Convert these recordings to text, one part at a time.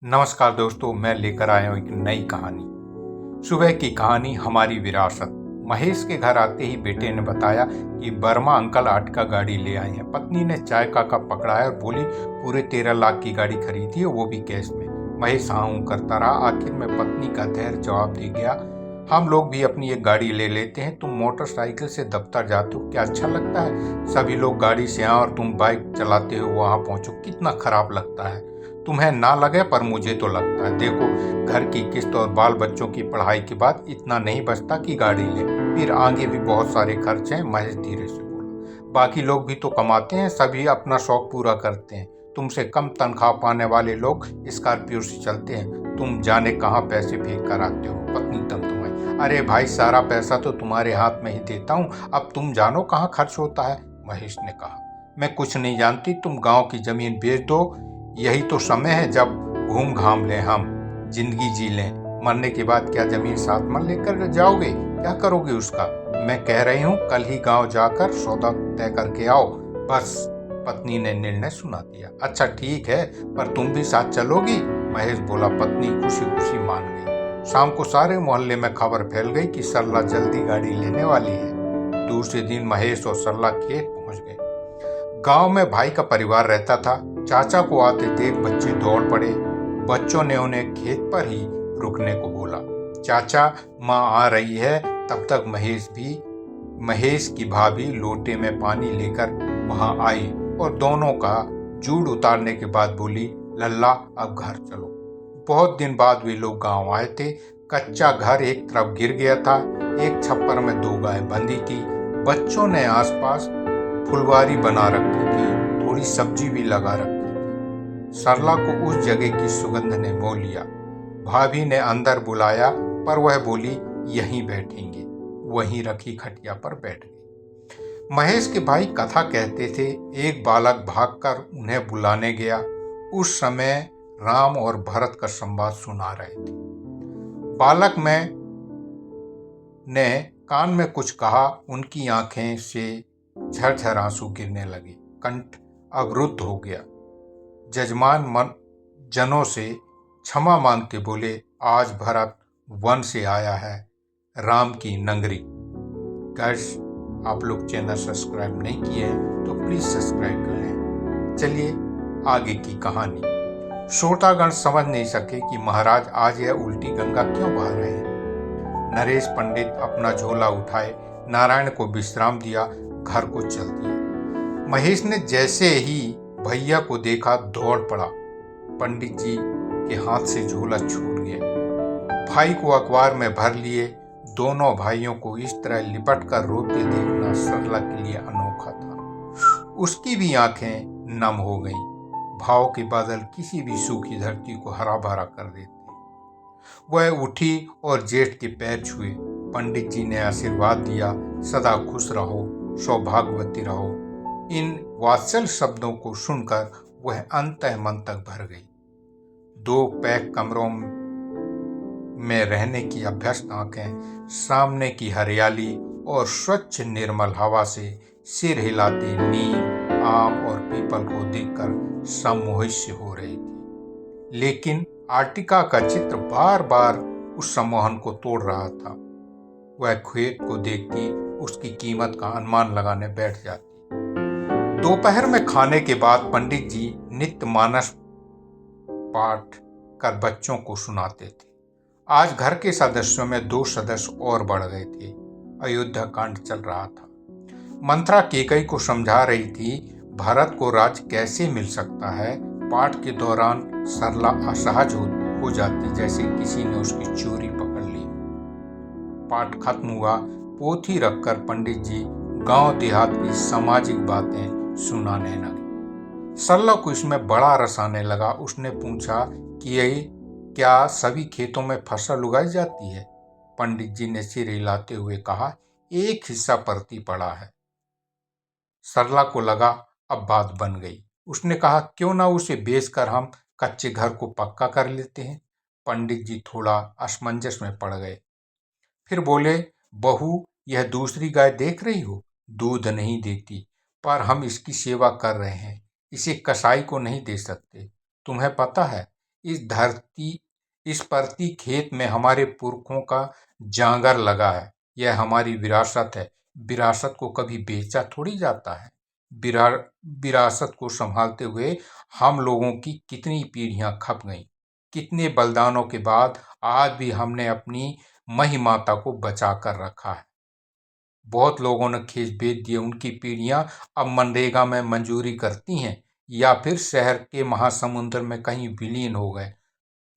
नमस्कार दोस्तों, मैं लेकर आया हूँ एक नई कहानी। सुबह की कहानी हमारी विरासत। महेश के घर आते ही बेटे ने बताया कि वर्मा अंकल आटका गाड़ी ले आए हैं। पत्नी ने चाय का कप पकड़ाया और बोली, पूरे 13 लाख की गाड़ी खरीदी है, वो भी कैश में। महेश हाँ हूँ करता रहा। आखिर में पत्नी का धैर्य जवाब दे गया, हम लोग भी अपनी एक गाड़ी ले लेते हैं। तुम मोटरसाइकिल से दफ्तर जाते हो, क्या अच्छा लगता है? सभी लोग गाड़ी से आए और तुम बाइक चलाते हो वहां पहुंचो, कितना खराब लगता है। तुम्हें ना लगे पर मुझे तो लगता है। देखो, घर की किस्त और बाल बच्चों की पढ़ाई के बाद इतना नहीं बचता कि गाड़ी ले। फिर आगे भी बहुत सारे खर्च हैं। महेश धीरे से बोला, बाकी लोग भी तो कमाते हैं, सभी अपना शौक पूरा करते हैं। तुमसे कम तनख्वाह पाने वाले लोग स्कॉर्पियो से चलते हैं, तुम जाने कहाँ पैसे फेंक कर आते हो। पत्नी तमतमाई, अरे भाई, सारा पैसा तो तुम्हारे हाथ में ही देता हूँ, अब तुम जानो कहाँ खर्च होता है। महेश ने कहा, मैं कुछ नहीं जानती, तुम गांव की जमीन बेच दो, यही तो समय है जब घूम घाम लें, हम जिंदगी जी लें। मरने के बाद क्या जमीन साथ में लेकर जाओगे? क्या करोगे उसका? मैं कह रही हूँ, कल ही गांव जाकर सौदा तय करके आओ। बस, पत्नी ने निर्णय सुना दिया। अच्छा ठीक है, पर तुम भी साथ चलोगी? महेश बोला। पत्नी खुशी खुशी मान गई। शाम को सारे मोहल्ले में खबर फैल गई कि सरला जल्दी गाड़ी लेने वाली है। दूसरे दिन महेश और सरला खेत पहुंच गए। गांव में भाई का परिवार रहता था। चाचा को आते देख बच्चे दौड़ पड़े। बच्चों ने उन्हें खेत पर ही रुकने को बोला। चाचा, माँ आ रही है। तब तक महेश की भाभी लोटे में पानी लेकर वहां आई और दोनों का जूड़ उतारने के बाद बोली, लल्ला अब घर चलो। बहुत दिन बाद वे लोग गांव आए थे। कच्चा घर एक तरफ गिर गया था। एक छप्पर में 2 गाय बंधी थी। बच्चों ने आसपास फुलवारी बना रखी थी, थोड़ी सब्जी भी लगा रखी थी। सरला को उस जगह की सुगंध ने मोह लिया। भाभी ने अंदर बुलाया, पर वह बोली, यहीं बैठेंगे। वहीं रखी खटिया पर बैठ गई। महेश के भाई कथा कहते थे। एक बालक भागकर उन्हें बुलाने गया। उस समय राम और भरत का संवाद सुना रहे थे। बालक ने कान में कुछ कहा। उनकी आंखें से झरझर आंसू गिरने लगे। कंठ अवरुद्ध हो गया। जजमान जनों से क्षमा मांगते बोले, आज भरत वन से आया है, राम की नगरी। गाइस, आप लोग चैनल सब्सक्राइब नहीं किए हैं तो प्लीज सब्सक्राइब कर लें। चलिए आगे की कहानी। श्रोतागण समझ नहीं सके कि महाराज आज यह उल्टी गंगा क्यों बहा रहे हैं। नरेश पंडित अपना झोला उठाए, नारायण को विश्राम दिया, घर को चल दिया। महेश ने जैसे ही भैया को देखा दौड़ पड़ा। पंडित जी के हाथ से झोला छूट गया। भाई को अखबार में भर लिए। दोनों भाइयों को इस तरह लिपट कर रोते देखना सरला के लिए अनोखा था। उसकी भी आंखें नम हो गईं। भाव के बादल किसी भी सूखी धरती को हरा भरा कर देते। वह उठी और जेठ के पैर छुए। पंडित जी ने आशीर्वाद दिया, सदा खुश रहो, सौभाग्यवती रहो। इन वात्सल शब्दों को सुनकर वह अंतः मन तक भर गई। 2 पैक कमरों में रहने की अभ्यस्त आंखें सामने की हरियाली और स्वच्छ निर्मल हवा से सिर हिलाते नीम, आम और पीपल को देखकर सम्मोहित से हो रही थी। लेकिन आर्टिका का चित्र बार बार उस सम्मोहन को तोड़ रहा था। वह खेत को देखती, उसकी कीमत का अनुमान लगाने बैठ जाती। दोपहर में खाने के बाद पंडित जी नित्य मानस पाठ कर बच्चों को सुनाते थे। आज घर के सदस्यों में 2 सदस्य और बढ़ गए थे। अयोध्या कांड चल रहा था। मंत्रा केकई को समझा रही थी, भरत को राज्य कैसे मिल सकता है। पाठ के दौरान सरला असहज हो जाती, जैसे किसी ने उसकी चोरी पकड़ ली। पाठ खत्म हुआ। पोथी रखकर पंडित जी गांव देहात की सामाजिक बातें सुनाने लगे। सरला को इसमें बड़ा रस आने लगा। उसने पूछा कि क्या सभी खेतों में फसल उगाई जाती है? पंडित जी ने सिर हिलाते हुए कहा, एक हिस्सा परती पड़ा है। सरला को लगा अब बात बन गई। उसने कहा, क्यों ना उसे बेचकर हम कच्चे घर को पक्का कर लेते हैं। पंडित जी थोड़ा असमंजस में पड़ गए। फिर बोले, बहू, यह दूसरी गाय देख रही हो, दूध नहीं देती, पर हम इसकी सेवा कर रहे हैं। इसे कसाई को नहीं दे सकते। तुम्हें पता है, इस परती खेत में हमारे पुरखों का जांगर लगा है। यह हमारी विरासत है। विरासत को कभी बेचा थोड़ी जाता है। विरासत को संभालते हुए हम लोगों की कितनी पीढ़ियां खप गईं। कितने बलिदानों के बाद आज भी हमने अपनी महिमाता को बचा कर रखा है। बहुत लोगों ने खेत बेच दिए। उनकी पीढ़ियां अब मनरेगा में मंजूरी करती हैं या फिर शहर के महासमुंदर में कहीं विलीन हो गए।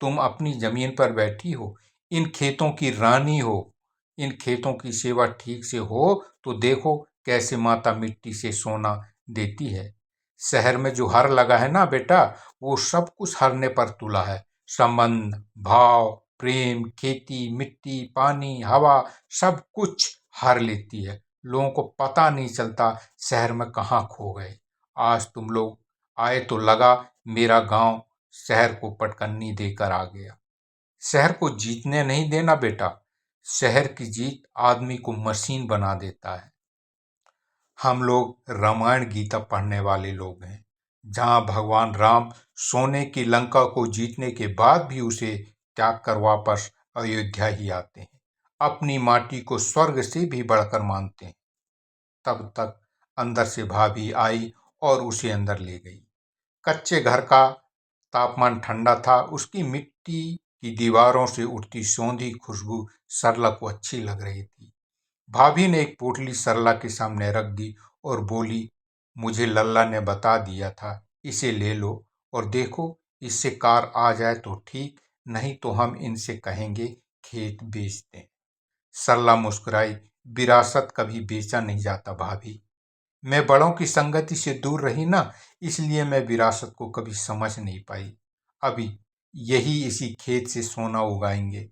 तुम अपनी जमीन पर बैठी हो, इन खेतों की रानी हो। इन खेतों की सेवा ठीक से हो तो देखो कैसे माता मिट्टी से सोना देती है। शहर में जो हर लगा है ना बेटा, वो सब कुछ हरने पर तुला है। संबंध, भाव, प्रेम, खेती, मिट्टी, पानी, हवा, सब कुछ हर लेती है। लोगों को पता नहीं चलता शहर में कहाँ खो गए। आज तुम लोग आए तो लगा मेरा गांव शहर को पटकन्नी देकर आ गया। शहर को जीतने नहीं देना बेटा। शहर की जीत आदमी को मशीन बना देता है। हम लोग रामायण गीता पढ़ने वाले लोग हैं, जहां भगवान राम सोने की लंका को जीतने के बाद भी उसे त्याग कर वापस अयोध्या ही आते हैं। अपनी माटी को स्वर्ग से भी बढ़कर मानते हैं। तब तक अंदर से भाभी आई और उसे अंदर ले गई। कच्चे घर का तापमान ठंडा था। उसकी मिट्टी की दीवारों से उठती सौंधी खुशबू सरला को अच्छी लग रही थी। भाभी ने एक पोटली सरला के सामने रख दी और बोली, मुझे लल्ला ने बता दिया था, इसे ले लो और देखो, इससे कार आ जाए तो ठीक, नहीं तो हम इनसे कहेंगे खेत बेच दें। सरला मुस्कुराई, विरासत कभी बेचा नहीं जाता भाभी। मैं बड़ों की संगति से दूर रही ना, इसलिए मैं विरासत को कभी समझ नहीं पाई। अभी यही इसी खेत से सोना उगाएंगे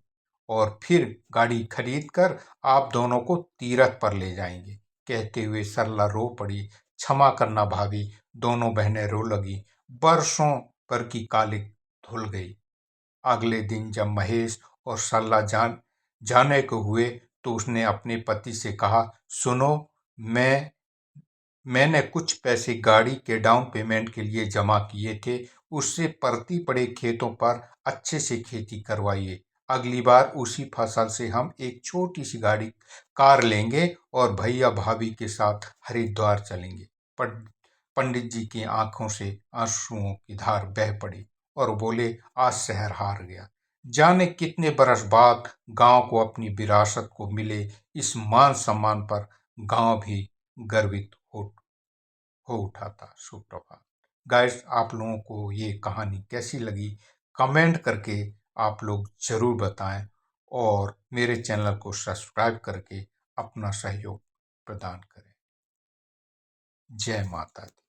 और फिर गाड़ी खरीद कर आप दोनों को तीरथ पर ले जाएंगे। कहते हुए सरला रो पड़ी। क्षमा करना भाभी। दोनों बहनें रो लगी। बरसों पर की कालिक धुल गई। अगले दिन जब महेश और सरला जाने को हुए तो उसने अपने पति से कहा, सुनो, मैंने कुछ पैसे गाड़ी के डाउन पेमेंट के लिए जमा किए थे, उससे परती पड़े खेतों पर अच्छे से खेती करवाइए। अगली बार उसी फसल से हम एक छोटी सी कार लेंगे और भैया भाभी के साथ हरिद्वार चलेंगे। पंडित जी की आंखों से आंसुओं की धार बह पड़ी और बोले, आज शहर हार गया। जाने कितने बरस बाद गांव को अपनी विरासत को मिले इस मान सम्मान पर गांव भी गर्वित हो उठा था। सुप्रभात। गाइस, आप लोगों को ये कहानी कैसी लगी कमेंट करके आप लोग जरूर बताएं और मेरे चैनल को सब्सक्राइब करके अपना सहयोग प्रदान करें। जय माता दी।